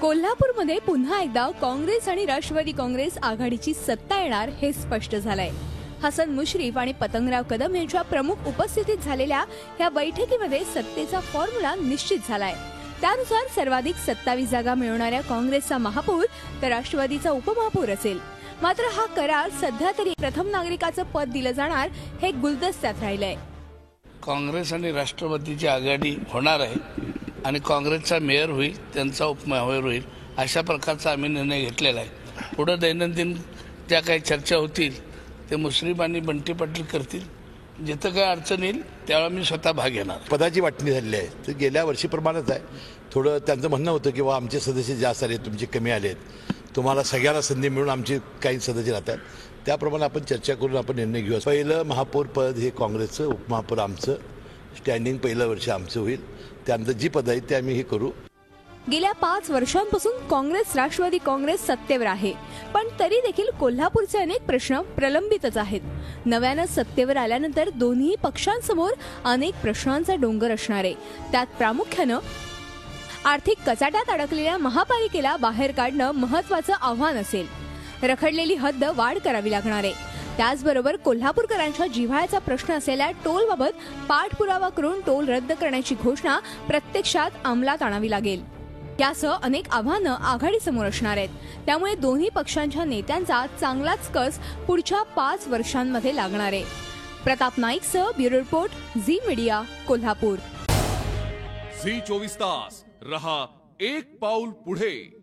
कोल्हापूरमध्ये पुन्हा एकदा काँग्रेस आणि राष्ट्रवादी काँग्रेस आघाडीची सत्ता येणार हे स्पष्ट झालंय। हसन मुश्रीफ आणि पतंगराव कदम यांच्या प्रमुख उपस्थितीत झालेल्या या बैठकीमध्ये सत्तेचा फॉर्म्युला निश्चित झालाय। त्यानुसार सर्वाधिक 27 जागा मिळवणाऱ्या काँग्रेसचा महापौर तर राष्ट्रवादीचा उपमहापौर असेल। मात्र हा करार सध्या तरी प्रथम नागरिकाचं पद दिलं जाणार हे गुलदस्त्यात राहिलंय। काँग्रेस आणि राष्ट्रवादीची आघाडी होणार आहे आणि काँग्रेसचा मेयर होईल, त्यांचा उपमेयर होईल, अशा प्रकारचा आम्ही निर्णय घेतलेला आहे। पुढे दैनंदिन त्या काही चर्चा होतील ते मुश्रीफ आणि बंटी पाटील करतील। जिथं काय अडचण येईल त्यावेळेला मी स्वतः भाग घेणार। पदाची वाटणी झालेली आहे तर गेल्या वर्षीप्रमाणेच आहे। थोडं त्यांचं म्हणणं होतं की वा आमचे सदस्य जास्त आले, तुमचे कमी आलेत, तुम्हाला सगळ्यांना संधी मिळून आमचे काही सदस्य राहतात, त्याप्रमाणे आपण चर्चा करून आपण निर्णय घेऊ। पहिलं महापौर पद हे काँग्रेसचं, उपमहापौर आमचं, स्टँडिंग पहिलं वर्ष आमचं होईल। त्यानंतर जी पद आहे ते आम्ही हे करू। गेल्या 5 वर्षांपासून काँग्रेस राष्ट्रवादी काँग्रेस सत्तेवर आहे, पण तरी देखील कोल्हापूरचे अनेक प्रश्न प्रलंबितच आहेत। नव्यानं सत्तेवर आल्यानंतर दोन्ही पक्षांसमोर अनेक प्रश्नांचा डोंगर असणार आहे। त्यात प्रामुख्यानं आर्थिक कचाट्यात अडकलेल्या महापालिकेला बाहेर काढणं महत्त्वाचं आव्हान असेल। रखडलेली हद्द वाढ करावी लागणार आहे। त्याचबरोबर कोल्हापूरकरांच्या जिव्हाळ्याचा प्रश्न असलेल्या टोलबाबत पाठपुरावा करून टोल रद्द करण्याची घोषणा प्रत्यक्षात अंमलात आणावी लागेल। यासह अनेक आव्हानं आघाडीसमोर असणार आहेत। त्यामुळे दोन्ही पक्षांच्या नेत्यांचा चांगलाच कस पुढच्या 5 वर्षांमध्ये लागणार आहे। प्रताप नाईकसह bureau report, Zee media, Kolhapur. Zee 24 तास रहा एक पाऊल पुढे।